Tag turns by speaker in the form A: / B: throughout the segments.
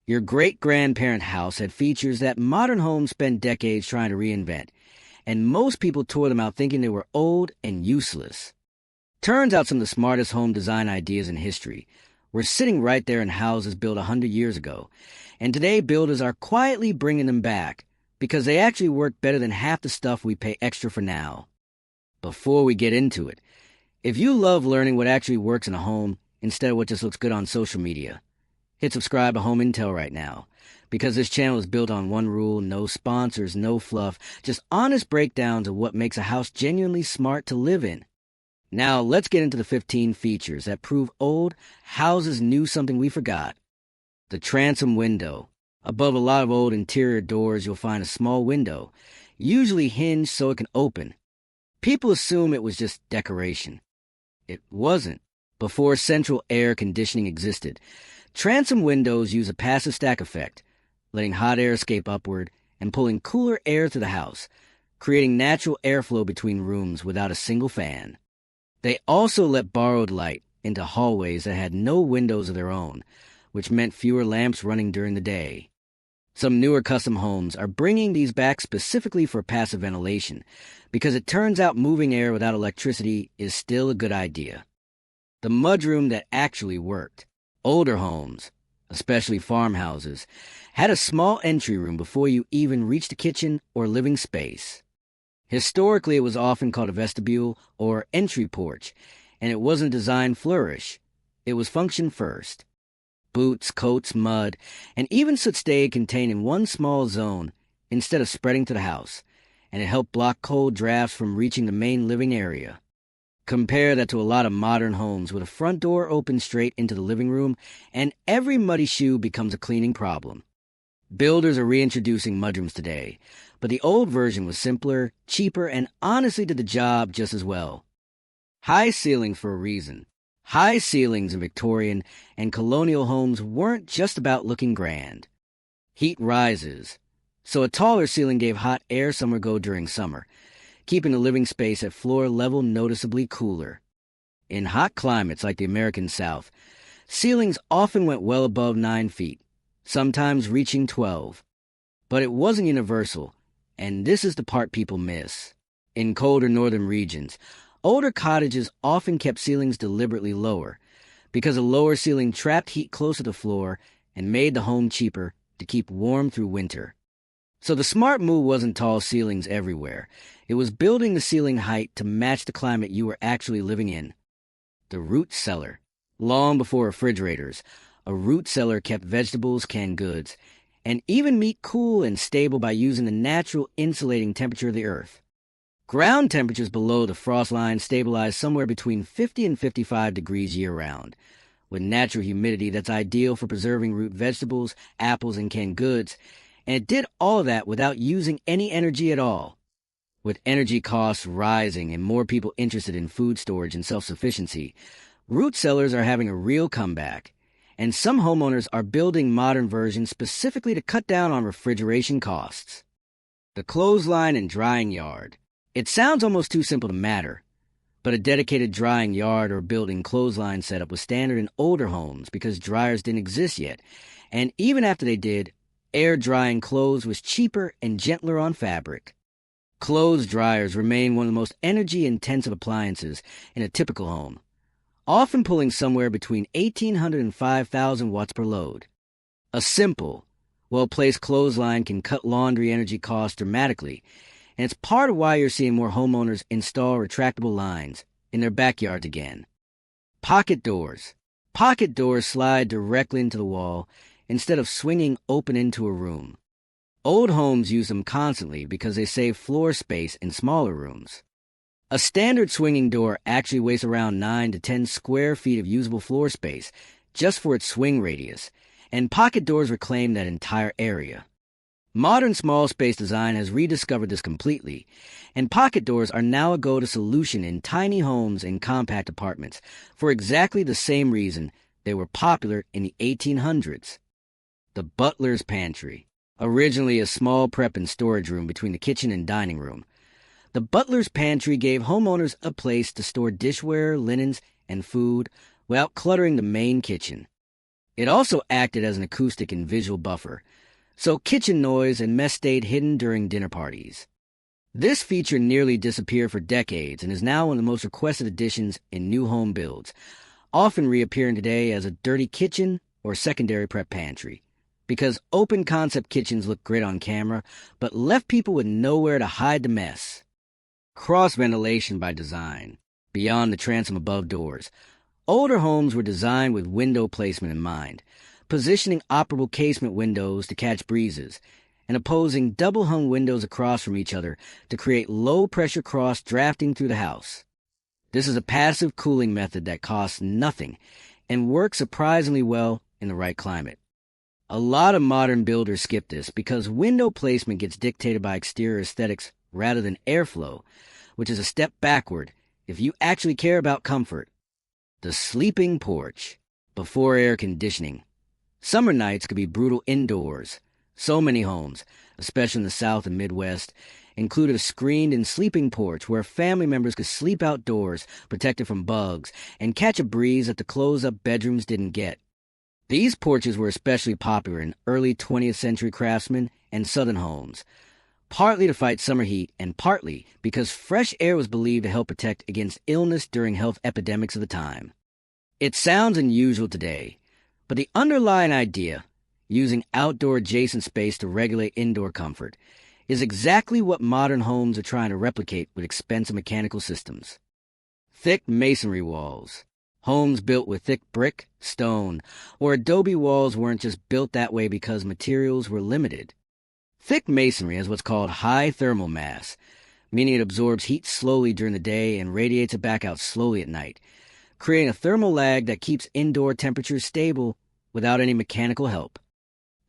A: Your great-grandparent house had features that modern homes spent decades trying to reinvent, and most people tore them out thinking they were old and useless. Turns out some of the smartest home design ideas in history were sitting right there in houses built 100 years ago, and today builders are quietly bringing them back because they actually work better than half the stuff we pay extra for now. Before we get into it, if you love learning what actually works in a home instead of what just looks good on social media, hit subscribe to Home Intel right now, because this channel is built on one rule: no sponsors, no fluff, just honest breakdowns of what makes a house genuinely smart to live in. Now let's get into the 15 features that prove old houses knew something we forgot. The transom window. Above a lot of old interior doors, you'll find a small window, usually hinged so it can open. People assume it was just decoration. It wasn't. Before central air conditioning existed, transom windows use a passive stack effect, letting hot air escape upward and pulling cooler air to the house, creating natural airflow between rooms without a single fan. They also let borrowed light into hallways that had no windows of their own, which meant fewer lamps running during the day. Some newer custom homes are bringing these back specifically for passive ventilation, because it turns out moving air without electricity is still a good idea. The mudroom that actually worked. Older homes, especially farmhouses, had a small entry room before you even reached the kitchen or living space. Historically, it was often called a vestibule or entry porch, and it wasn't designed flourish. It was function first. Boots, coats, mud, and even soot stayed contained in one small zone instead of spreading to the house, and it helped block cold drafts from reaching the main living area. Compare that to a lot of modern homes with a front door open straight into the living room, and every muddy shoe becomes a cleaning problem. Builders are reintroducing mudrooms today, but the old version was simpler, cheaper, and honestly did the job just as well. High ceilings for a reason. High ceilings in Victorian and colonial homes weren't just about looking grand. Heat rises, so a taller ceiling gave hot air somewhere go during summer, keeping the living space at floor level noticeably cooler. In hot climates like the American South, ceilings often went well above 9 feet, sometimes reaching 12. But it wasn't universal, and this is the part people miss. In colder northern regions, older cottages often kept ceilings deliberately lower, because a lower ceiling trapped heat close to the floor and made the home cheaper to keep warm through winter. So the smart move wasn't tall ceilings everywhere. It was building the ceiling height to match the climate you were actually living in. The root cellar. Long before refrigerators, a root cellar kept vegetables, canned goods, and even meat cool and stable by using the natural insulating temperature of the earth. Ground temperatures below the frost line stabilized somewhere between 50 and 55 degrees year-round, with natural humidity that's ideal for preserving root vegetables, apples, and canned goods, and it did all of that without using any energy at all. With energy costs rising and more people interested in food storage and self-sufficiency, root cellars are having a real comeback, and some homeowners are building modern versions specifically to cut down on refrigeration costs. The clothesline and drying yard. It sounds almost too simple to matter, but a dedicated drying yard or built-in clothesline setup was standard in older homes because dryers didn't exist yet, and even after they did, air-drying clothes was cheaper and gentler on fabric. Clothes dryers remain one of the most energy-intensive appliances in a typical home, often pulling somewhere between 1,800 and 5,000 watts per load. A simple, well-placed clothesline can cut laundry energy costs dramatically, and it's part of why you're seeing more homeowners install retractable lines in their backyards again. Pocket doors. Pocket doors slide directly into the wall instead of swinging open into a room. Old homes use them constantly because they save floor space in smaller rooms. A standard swinging door actually wastes around 9 to 10 square feet of usable floor space just for its swing radius, and pocket doors reclaim that entire area. Modern small space design has rediscovered this completely, and pocket doors are now a go-to solution in tiny homes and compact apartments for exactly the same reason they were popular in the 1800s. The butler's pantry. Originally a small prep and storage room between the kitchen and dining room, the butler's pantry gave homeowners a place to store dishware, linens, and food without cluttering the main kitchen. It also acted as an acoustic and visual buffer, so kitchen noise and mess stayed hidden during dinner parties. This feature nearly disappeared for decades and is now one of the most requested additions in new home builds, often reappearing today as a dirty kitchen or secondary prep pantry. Because open-concept kitchens look great on camera, but left people with nowhere to hide the mess. Cross-ventilation by design. Beyond the transom above doors, older homes were designed with window placement in mind, positioning operable casement windows to catch breezes, and opposing double-hung windows across from each other to create low-pressure cross drafting through the house. This is a passive cooling method that costs nothing and works surprisingly well in the right climate. A lot of modern builders skip this because window placement gets dictated by exterior aesthetics rather than airflow, which is a step backward if you actually care about comfort. The sleeping porch, before air conditioning. Summer nights could be brutal indoors. So many homes, especially in the South and Midwest, included a screened-in sleeping porch where family members could sleep outdoors, protected from bugs, and catch a breeze that the closed-up bedrooms didn't get. These porches were especially popular in early 20th century craftsmen and southern homes, partly to fight summer heat and partly because fresh air was believed to help protect against illness during health epidemics of the time. It sounds unusual today, but the underlying idea, using outdoor adjacent space to regulate indoor comfort, is exactly what modern homes are trying to replicate with expensive mechanical systems. Thick masonry walls. Homes built with thick brick, stone, or adobe walls weren't just built that way because materials were limited. Thick masonry has what's called high thermal mass, meaning it absorbs heat slowly during the day and radiates it back out slowly at night, creating a thermal lag that keeps indoor temperatures stable without any mechanical help.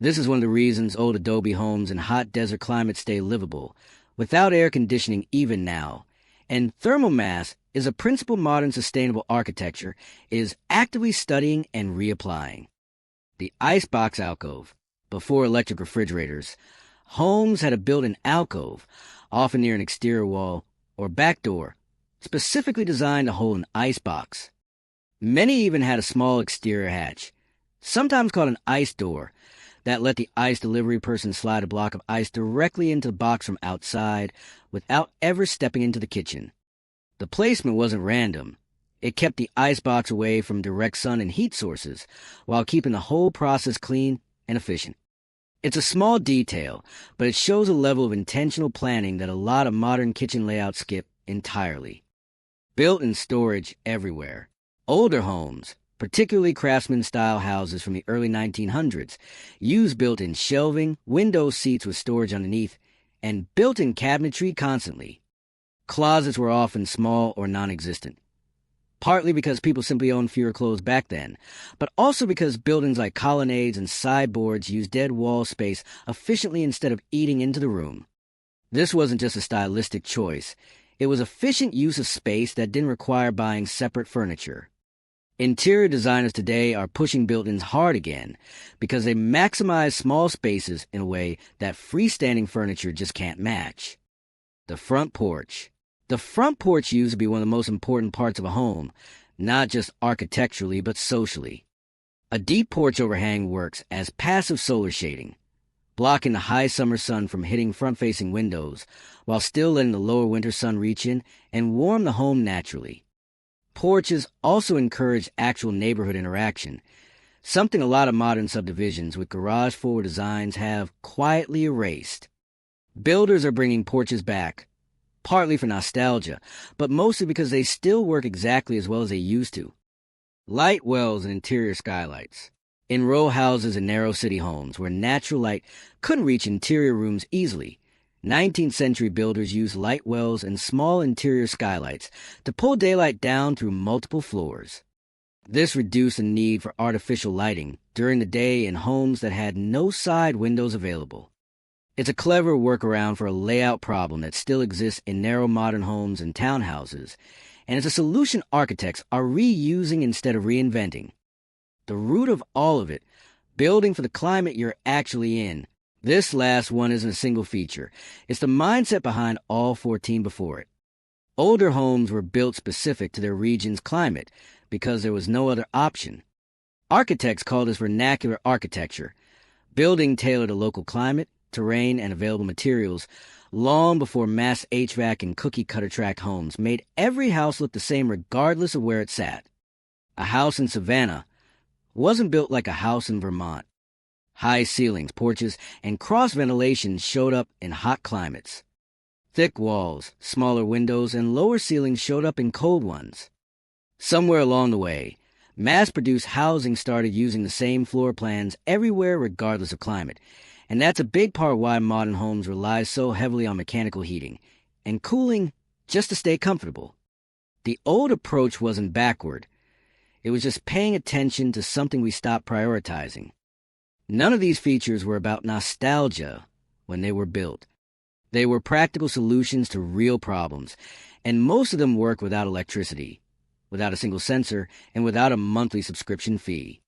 A: This is one of the reasons old adobe homes in hot desert climates stay livable, without air conditioning even now. And thermal mass is a principle modern sustainable architecture is actively studying and reapplying. The icebox alcove. Before electric refrigerators, homes had a built-in alcove, often near an exterior wall or back door, specifically designed to hold an icebox. Many even had a small exterior hatch, sometimes called an ice door, that let the ice delivery person slide a block of ice directly into the box from outside without ever stepping into the kitchen. The placement wasn't random. It kept the icebox away from direct sun and heat sources while keeping the whole process clean and efficient. It's a small detail, but it shows a level of intentional planning that a lot of modern kitchen layouts skip entirely. Built-in storage everywhere. Older homes, particularly craftsman-style houses from the early 1900s, used built-in shelving, window seats with storage underneath, and built-in cabinetry constantly. Closets were often small or non-existent, partly because people simply owned fewer clothes back then, but also because buildings like colonnades and sideboards used dead wall space efficiently instead of eating into the room. This wasn't just a stylistic choice. It was efficient use of space that didn't require buying separate furniture. Interior designers today are pushing built-ins hard again because they maximize small spaces in a way that freestanding furniture just can't match. The front porch. The front porch used to be one of the most important parts of a home, not just architecturally but socially. A deep porch overhang works as passive solar shading, blocking the high summer sun from hitting front-facing windows while still letting the lower winter sun reach in and warm the home naturally. Porches also encourage actual neighborhood interaction, something a lot of modern subdivisions with garage-forward designs have quietly erased. Builders are bringing porches back, partly for nostalgia, but mostly because they still work exactly as well as they used to. Light wells and interior skylights. In row houses and narrow city homes where natural light couldn't reach interior rooms easily, 19th century builders used light wells and small interior skylights to pull daylight down through multiple floors. This reduced the need for artificial lighting during the day in homes that had no side windows available. It's a clever workaround for a layout problem that still exists in narrow modern homes and townhouses, and it's a solution architects are reusing instead of reinventing. The root of all of it, building for the climate you're actually in. This last one isn't a single feature. It's the mindset behind all 14 before it. Older homes were built specific to their region's climate because there was no other option. Architects call this vernacular architecture, building tailored to local climate, terrain, and available materials, long before mass HVAC and cookie-cutter tract homes made every house look the same regardless of where it sat. A house in Savannah wasn't built like a house in Vermont. High ceilings, porches, and cross ventilation showed up in hot climates. Thick walls, smaller windows, and lower ceilings showed up in cold ones. Somewhere along the way, mass-produced housing started using the same floor plans everywhere regardless of climate, and that's a big part why modern homes rely so heavily on mechanical heating and cooling just to stay comfortable. The old approach wasn't backward. It was just paying attention to something we stopped prioritizing. None of these features were about nostalgia when they were built. They were practical solutions to real problems, and most of them work without electricity, without a single sensor, and without a monthly subscription fee.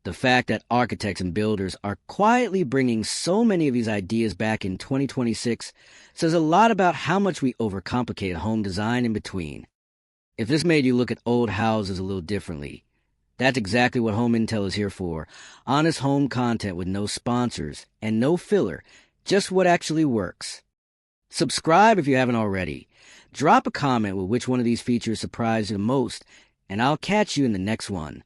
A: The fact that architects and builders are quietly bringing so many of these ideas back in 2026 says a lot about how much we overcomplicate home design in between. If this made you look at old houses a little differently, that's exactly what Home Intel is here for. Honest home content with no sponsors and no filler, just what actually works. Subscribe if you haven't already. Drop a comment with which one of these features surprised you the most, and I'll catch you in the next one.